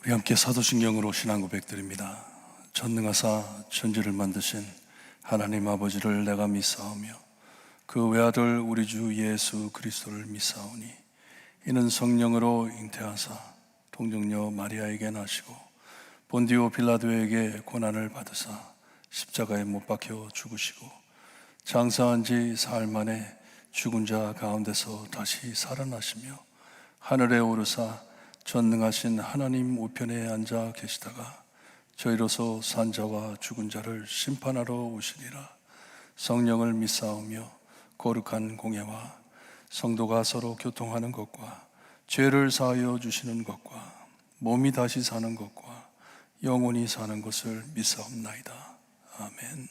우리 함께 사도신경으로 신앙 고백드립니다. 전능하사 천지를 만드신 하나님 아버지를 내가 믿사오며 그 외아들 우리 주 예수 그리스도를 믿사오니 이는 성령으로 잉태하사 동정녀 마리아에게 나시고 본디오 빌라도에게 고난을 받으사 십자가에 못 박혀 죽으시고 장사한 지 사흘 만에 죽은 자 가운데서 다시 살아나시며 하늘에 오르사 전능하신 하나님 우편에 앉아 계시다가 저희로서 산 자와 죽은 자를 심판하러 오시리라. 성령을 믿사오며 거룩한 공예와 성도가 서로 교통하는 것과 죄를 사하여 주시는 것과 몸이 다시 사는 것과 영원히 사는 것을 믿사옵나이다. 아멘.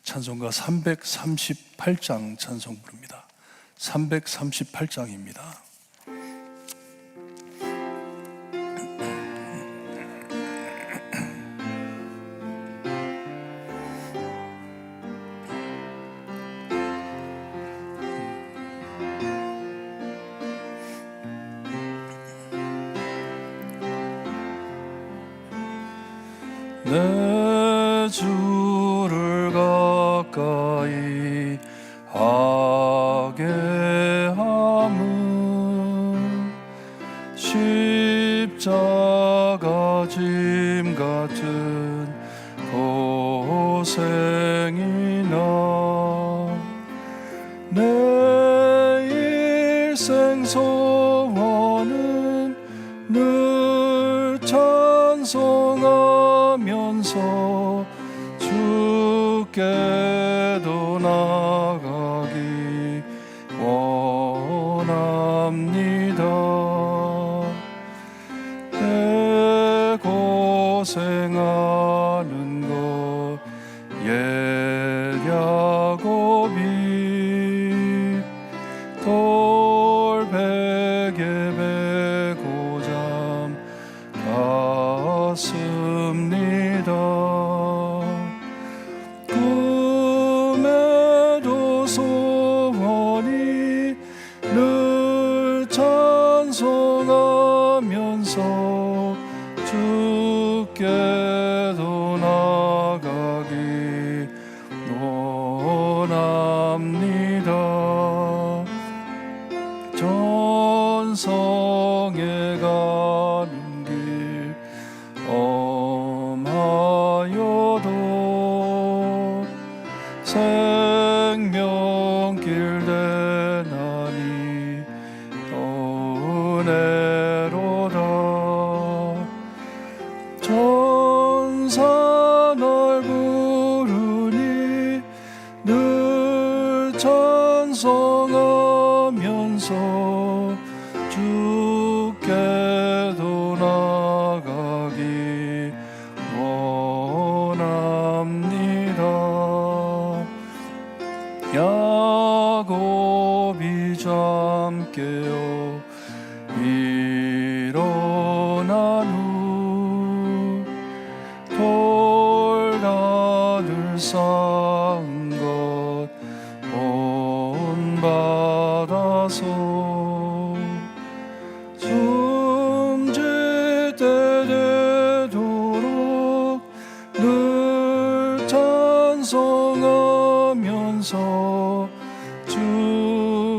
찬송가 338장 찬송 부릅니다. 338장입니다. 내 주를 가까이 하게 함은 십자가 짐 같은 고생이나 내 일생 소원은 늘 찬송하면서 주께도 나가기 원합니다. 내 고생하는 것 예랴고비 돌베개 베고 잠 갔습니다. 꿈에도 소원이 늘 찬송하면서 주께도 나가기 원합니다. 전성에 가는 길 엄하여도 생명길 대나니 은혜로다. 천사 날 부르니 늘 찬송하면서 주께도 나가기 원합니다. 야곱이 잠 깨어 일어난 후 돌가들 쌓은 것 본받아서 숨질 때 되도록 늘 찬송하면서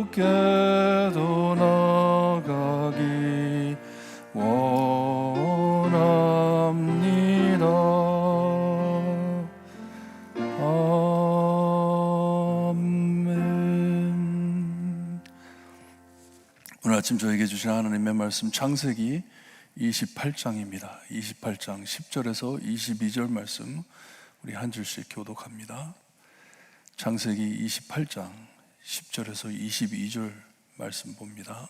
주께도 나가기 원합니다. 아멘. 오늘 아침 저에게 주신 하나님의 말씀 창세기 28장입니다. 28장 10절에서 22절 말씀 우리 한 줄씩 교독합니다. 창세기 28장 10절에서 22절 말씀 봅니다.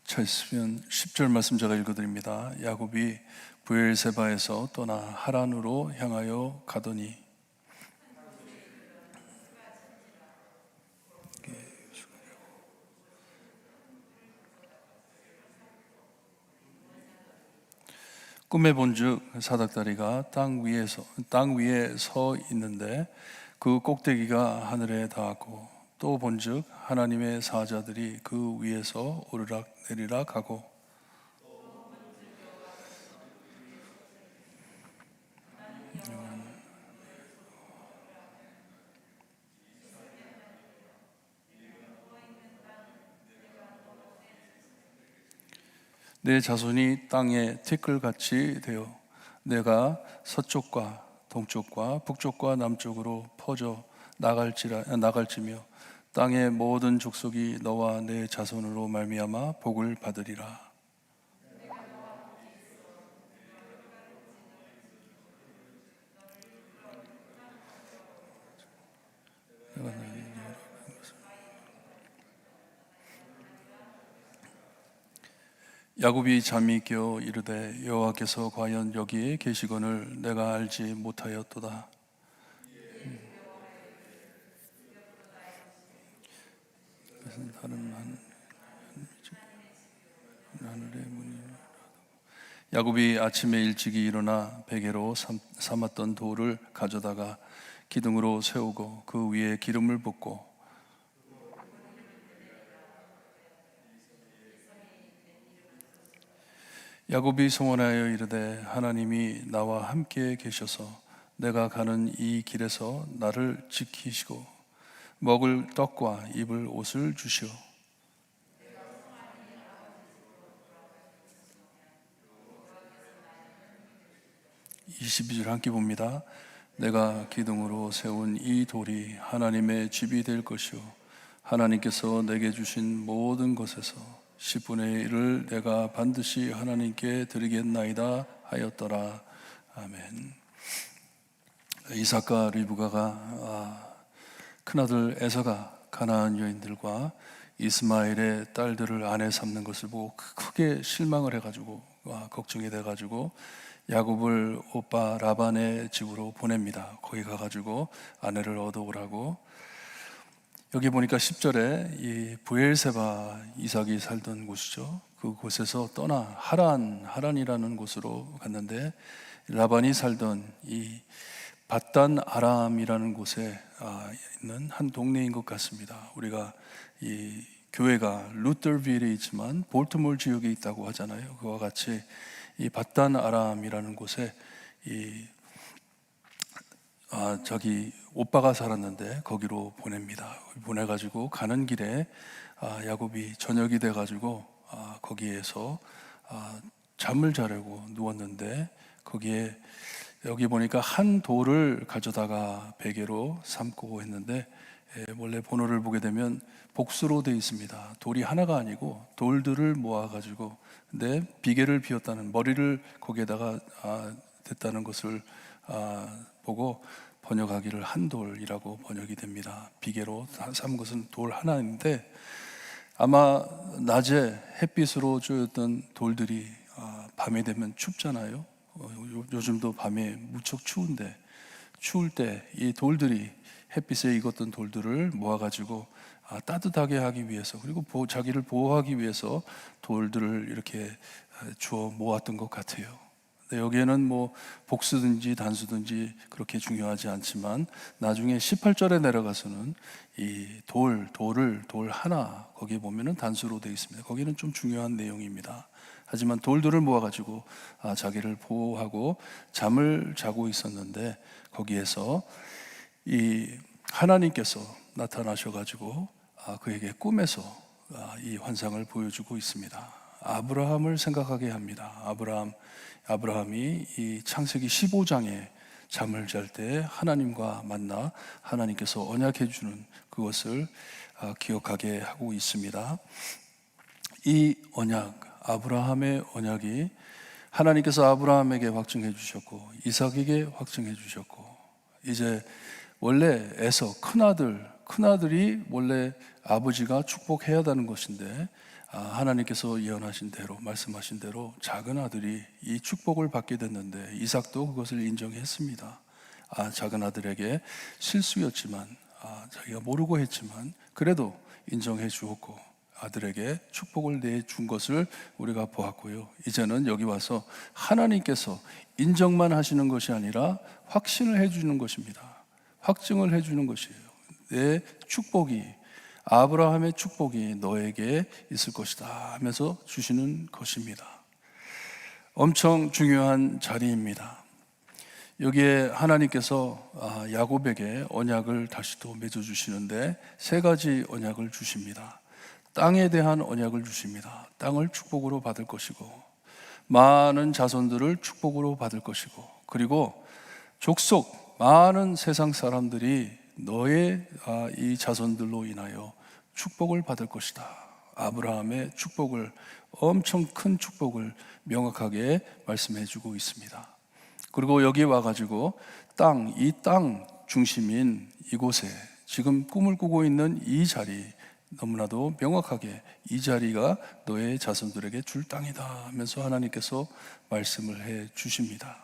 찾으시면 10절 말씀 제가 읽어드립니다. 야곱이 브엘세바에서 떠나 하란으로 향하여 가더니 꿈에 본즉 사닥다리가 땅 위에 서 있는데 그 꼭대기가 하늘에 닿았고 또 본즉 하나님의 사자들이 그 위에서 오르락 내리락 하고 내 자손이 땅에 티끌같이 되어 내가 서쪽과 동쪽과 북쪽과 남쪽으로 퍼져 나갈지며 땅의 모든 족속이 너와 내 자손으로 말미암아 복을 받으리라. 야곱이 잠이 깨어 이르되 여호와께서 과연 여기에 계시거늘 내가 알지 못하였도다. 야곱이 아침에 일찍이 일어나 베개로 삼았던 돌을 가져다가 기둥으로 세우고 그 위에 기름을 붓고 야곱이 소원하여 이르되 하나님이 나와 함께 계셔서 내가 가는 이 길에서 나를 지키시고 먹을 떡과 입을 옷을 주시오. 22절 함께 봅니다. 내가 기둥으로 세운 이 돌이 하나님의 집이 될 것이요 하나님께서 내게 주신 모든 것에서 10분의 1을 내가 반드시 하나님께 드리겠나이다 하였더라. 아멘. 이삭과 리브가가 큰아들 에서가 가나안 여인들과 이스마엘의 딸들을 아내 삼는 것을 보고 크게 실망을 해가지고 걱정이 돼가지고 야곱을 오빠 라반의 집으로 보냅니다. 거기 가가지고 아내를 얻어오라고. 여기 보니까 10절에 이 브엘세바, 이삭이 살던 곳이죠. 그곳에서 떠나 하란이라는 곳으로 갔는데 라반이 살던 이 밧단 아람이라는 곳에 있는 한 동네인 것 같습니다. 우리가 이 교회가 루터빌에 있지만 볼트몰 지역에 있다고 하잖아요. 그와 같이 이 밧단 아람이라는 곳에 자기 오빠가 살았는데 거기로 보냅니다. 보내가지고 가는 길에 야곱이 저녁이 돼가지고 거기에서 잠을 자려고 누웠는데 거기에 여기 보니까 한 돌을 가져다가 베개로 삼고 했는데 원래 번호를 보게 되면 복수로 되어 있습니다. 돌이 하나가 아니고 돌들을 모아가지고 근데 비계를 피웠다는 머리를 거기에다가 댔다는 것을 보고 번역하기를 한돌이라고 번역이 됩니다. 비계로 삼은 것은 돌 하나인데 아마 낮에 햇빛으로 쪼였던 돌들이 밤에 되면 춥잖아요. 요즘도 밤에 무척 추운데 추울 때 이 돌들이 햇빛에 익었던 돌들을 모아가지고 따뜻하게 하기 위해서 그리고 자기를 보호하기 위해서 돌들을 이렇게 주워 모았던 것 같아요. 여기에는 뭐 복수든지 단수든지 그렇게 중요하지 않지만 나중에 18절에 내려가서는 이 돌 하나 거기에 보면은 단수로 되어 있습니다. 거기는 좀 중요한 내용입니다. 하지만 돌들을 모아가지고 자기를 보호하고 잠을 자고 있었는데 거기에서 이 하나님께서 나타나셔가지고 그에게 꿈에서 이 환상을 보여주고 있습니다. 아브라함을 생각하게 합니다. 아브라함이 이 창세기 15장에 잠을 잘 때 하나님과 만나 하나님께서 언약해 주는 그것을 기억하게 하고 있습니다. 이 언약, 아브라함의 언약이 하나님께서 아브라함에게 확증해 주셨고 이삭에게 확증해 주셨고 이제 원래 에서 큰아들이 원래 아버지가 축복해야 하는 것인데 하나님께서 예언하신 대로 말씀하신 대로 작은 아들이 이 축복을 받게 됐는데 이삭도 그것을 인정했습니다. 작은 아들에게 실수였지만 자기가 모르고 했지만 그래도 인정해 주었고 아들에게 축복을 내준 것을 우리가 보았고요. 이제는 여기 와서 하나님께서 인정만 하시는 것이 아니라 확신을 해주는 것입니다. 확증을 해주는 것이에요. 내 축복이 아브라함의 축복이 너에게 있을 것이다 하면서 주시는 것입니다. 엄청 중요한 자리입니다. 여기에 하나님께서 야곱에게 언약을 다시 또 맺어주시는데 세 가지 언약을 주십니다. 땅에 대한 언약을 주십니다. 땅을 축복으로 받을 것이고 많은 자손들을 축복으로 받을 것이고 그리고 족속 많은 세상 사람들이 너의 이 자손들로 인하여 축복을 받을 것이다. 아브라함의 축복을, 엄청 큰 축복을 명확하게 말씀해 주고 있습니다. 그리고 여기 와가지고 이 땅 중심인 이곳에 지금 꿈을 꾸고 있는 이 자리, 너무나도 명확하게 이 자리가 너의 자손들에게 줄 땅이다 하면서 하나님께서 말씀을 해 주십니다.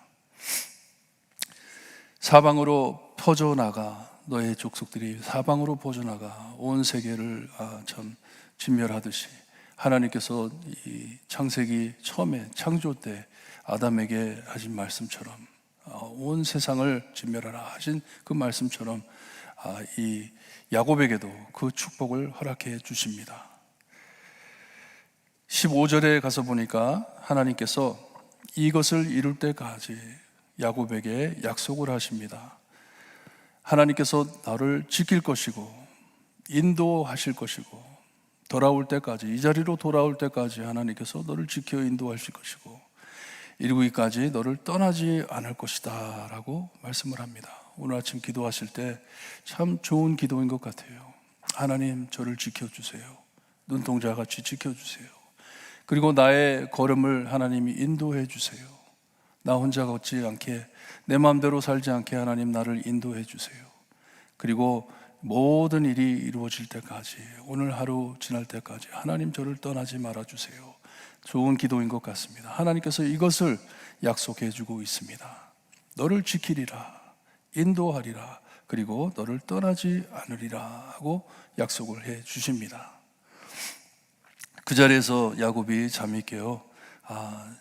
사방으로 퍼져나가, 너의 족속들이 사방으로 퍼져나가 온 세계를 참 진멸하듯이 하나님께서 이 창세기 처음에 창조 때 아담에게 하신 말씀처럼 온 세상을 진멸하라 하신 그 말씀처럼 이 야곱에게도 그 축복을 허락해 주십니다. 15절에 가서 보니까 하나님께서 이것을 이룰 때까지 야곱에게 약속을 하십니다. 하나님께서 나를 지킬 것이고 인도하실 것이고 돌아올 때까지, 이 자리로 돌아올 때까지 하나님께서 너를 지켜 인도하실 것이고 이루기까지 너를 떠나지 않을 것이다 라고 말씀을 합니다. 오늘 아침 기도하실 때 참 좋은 기도인 것 같아요. 하나님, 저를 지켜주세요. 눈동자같이 지켜주세요. 그리고 나의 걸음을 하나님이 인도해 주세요. 나 혼자 걷지 않게, 내 마음대로 살지 않게 하나님 나를 인도해 주세요. 그리고 모든 일이 이루어질 때까지, 오늘 하루 지날 때까지 하나님 저를 떠나지 말아주세요. 좋은 기도인 것 같습니다. 하나님께서 이것을 약속해 주고 있습니다. 너를 지키리라, 인도하리라, 그리고 너를 떠나지 않으리라 하고 약속을 해 주십니다. 그 자리에서 야곱이 잠이 깨어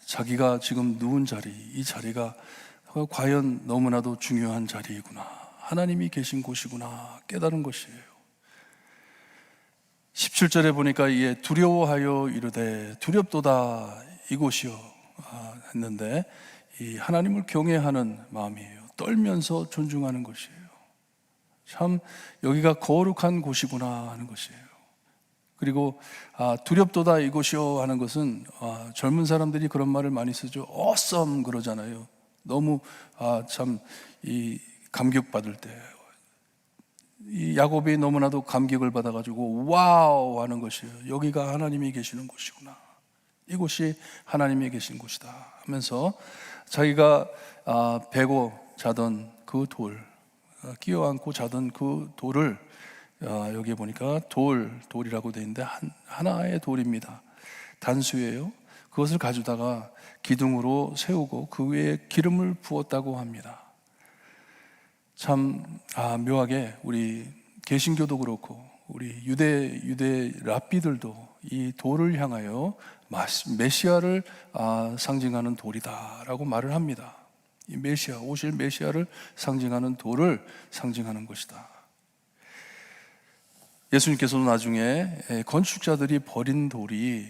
자기가 지금 누운 자리, 이 자리가 과연 너무나도 중요한 자리이구나, 하나님이 계신 곳이구나 깨달은 것이에요. 17절에 보니까 이에 두려워하여 이르되 두렵도다 이곳이요 했는데, 이 하나님을 경외하는 마음이에요. 떨면서 존중하는 것이에요. 참 여기가 거룩한 곳이구나 하는 것이에요. 그리고 두렵도다 이곳이요 하는 것은 젊은 사람들이 그런 말을 많이 쓰죠. awesome 그러잖아요. 너무 참 이 감격받을 때, 이 야곱이 너무나도 감격을 받아가지고 와우 하는 것이에요. 여기가 하나님이 계시는 곳이구나, 이곳이 하나님이 계신 곳이다 하면서 자기가 베고 자던 그 돌, 끼어안고 자던 그 돌을, 여기 보니까 돌이라고 되어 있는데 하나의 돌입니다. 단수예요. 그것을 가져다가 기둥으로 세우고 그 위에 기름을 부었다고 합니다. 참 묘하게 우리 개신교도 그렇고 우리 유대 랍비들도 이 돌을 향하여 메시아를 상징하는 돌이다라고 말을 합니다. 이 메시아, 오실 메시아를 상징하는 돌을 상징하는 것이다. 예수님께서도 나중에 건축자들이 버린 돌이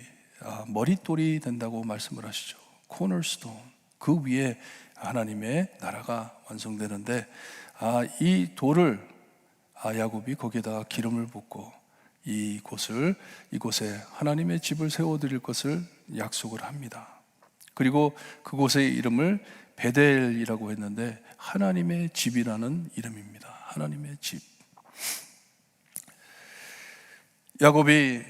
머릿돌이 된다고 말씀을 하시죠. 코너스톤, 그 위에 하나님의 나라가 완성되는데 이 돌을 야곱이 거기에다가 기름을 붓고 이곳에 하나님의 집을 세워드릴 것을 약속을 합니다. 그리고 그곳의 이름을 베델이라고 했는데 하나님의 집이라는 이름입니다. 하나님의 집. 야곱이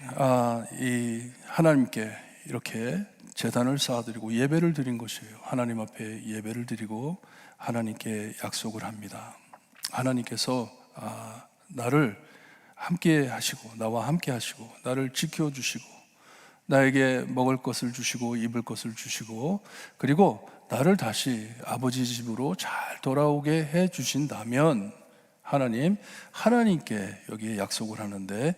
이 하나님께 이렇게 제단을 쌓아드리고 예배를 드린 것이에요. 하나님 앞에 예배를 드리고 하나님께 약속을 합니다. 하나님께서 나를 함께 하시고, 나와 함께 하시고, 나를 지켜주시고, 나에게 먹을 것을 주시고 입을 것을 주시고, 그리고 나를 다시 아버지 집으로 잘 돌아오게 해 주신다면 하나님께 여기에 약속을 하는데,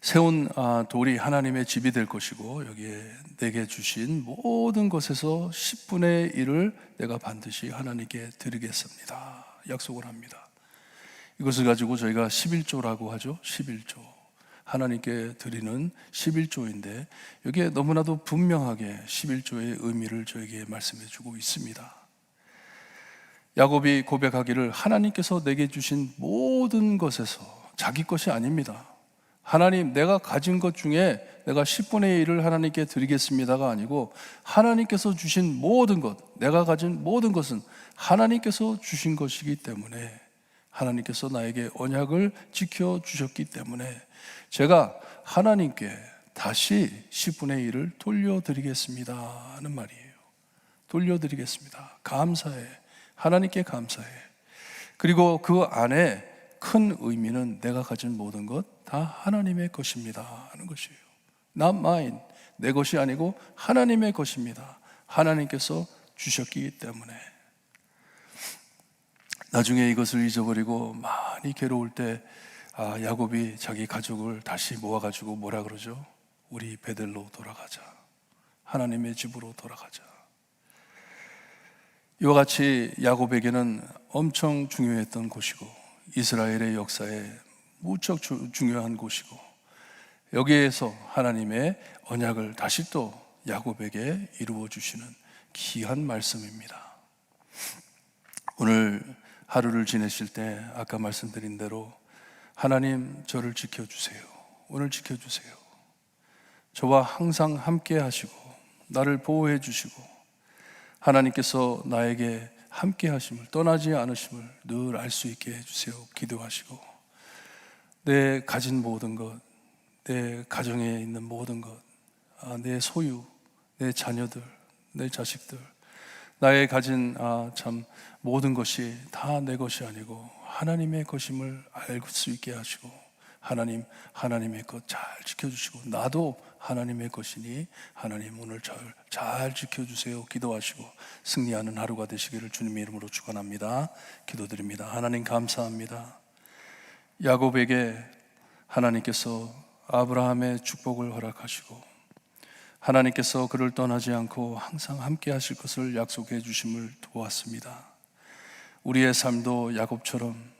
세운 돌이 하나님의 집이 될 것이고, 여기에 내게 주신 모든 것에서 10분의 1을 내가 반드시 하나님께 드리겠습니다 약속을 합니다. 이것을 가지고 저희가 11조라고 하죠. 11조, 하나님께 드리는 11조인데 여기에 너무나도 분명하게 11조의 의미를 저에게 말씀해 주고 있습니다. 야곱이 고백하기를 하나님께서 내게 주신 모든 것에서, 자기 것이 아닙니다, 하나님, 내가 가진 것 중에 내가 10분의 1을 하나님께 드리겠습니다가 아니고 하나님께서 주신 모든 것, 내가 가진 모든 것은 하나님께서 주신 것이기 때문에, 하나님께서 나에게 언약을 지켜주셨기 때문에 제가 하나님께 다시 10분의 1을 돌려드리겠습니다 하는 말이에요. 돌려드리겠습니다. 감사해. 하나님께 감사해. 그리고 그 안에 큰 의미는 내가 가진 모든 것 다 하나님의 것입니다 하는 것이에요. Not mine, 내 것이 아니고 하나님의 것입니다. 하나님께서 주셨기 때문에. 나중에 이것을 잊어버리고 많이 괴로울 때 야곱이 자기 가족을 다시 모아가지고 뭐라 그러죠? 우리 베델로 돌아가자. 하나님의 집으로 돌아가자. 이와 같이 야곱에게는 엄청 중요했던 곳이고 이스라엘의 역사에 무척 중요한 곳이고, 여기에서 하나님의 언약을 다시 또 야곱에게 이루어 주시는 귀한 말씀입니다. 오늘 하루를 지내실 때 아까 말씀드린 대로 하나님, 저를 지켜주세요. 오늘 지켜주세요. 저와 항상 함께 하시고 나를 보호해 주시고 하나님께서 나에게 함께 하심을, 떠나지 않으심을 늘 알 수 있게 해주세요. 기도하시고 내 가진 모든 것, 내 가정에 있는 모든 것, 내 소유, 내 자녀들, 내 자식들, 나의 가진 참 모든 것이 다 내 것이 아니고 하나님의 것임을 알 수 있게 하시고, 하나님, 하나님의 것 잘 지켜주시고 나도 하나님의 것이니 하나님 오늘 잘 지켜주세요. 기도하시고 승리하는 하루가 되시기를 주님의 이름으로 축원합니다. 기도드립니다. 하나님 감사합니다. 야곱에게 하나님께서 아브라함의 축복을 허락하시고 하나님께서 그를 떠나지 않고 항상 함께 하실 것을 약속해 주심을 보았습니다. 우리의 삶도 야곱처럼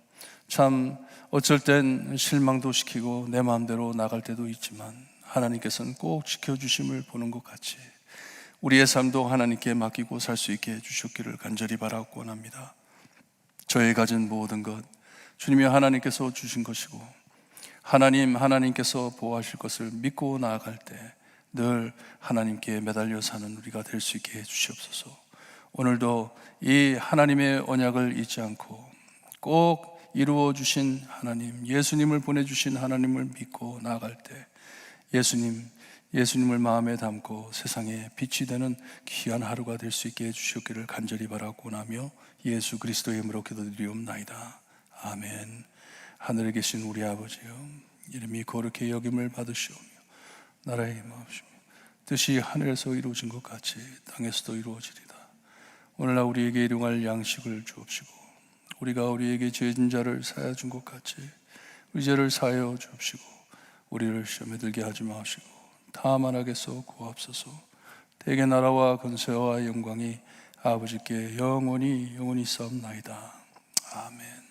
참 어쩔 땐 실망도 시키고 내 마음대로 나갈 때도 있지만 하나님께서는 꼭 지켜주심을 보는 것 같이 우리의 삶도 하나님께 맡기고 살 수 있게 해주셨기를 간절히 바라고 원합니다. 저의 가진 모든 것 주님이 하나님께서 주신 것이고 하나님께서 보호하실 것을 믿고 나아갈 때 늘 하나님께 매달려 사는 우리가 될 수 있게 해주시옵소서. 오늘도 이 하나님의 언약을 잊지 않고 꼭 이루어 주신 하나님, 예수님을 보내주신 하나님을 믿고 나아갈 때 예수님을 마음에 담고 세상에 빛이 되는 귀한 하루가 될 수 있게 해주시기를 간절히 바라고 나며 예수 그리스도의 이름으로 기도드리옵나이다. 아멘. 하늘에 계신 우리 아버지여, 이름이 거룩히 여김을 받으시오며 나라의 임하옵시며 뜻이 하늘에서 이루어진 것 같이 땅에서도 이루어지리다. 오늘날 우리에게 일용할 양식을 주옵시고 우리가 우리에게 죄진 자를 사하여 준 것 같이 우리 죄를 사하여 주옵시고 우리를 시험에 들게 하지 마시고 다만 악에서 구하옵소서. 대개 나라와 권세와 영광이 아버지께 영원히 싸움나이다. 아멘.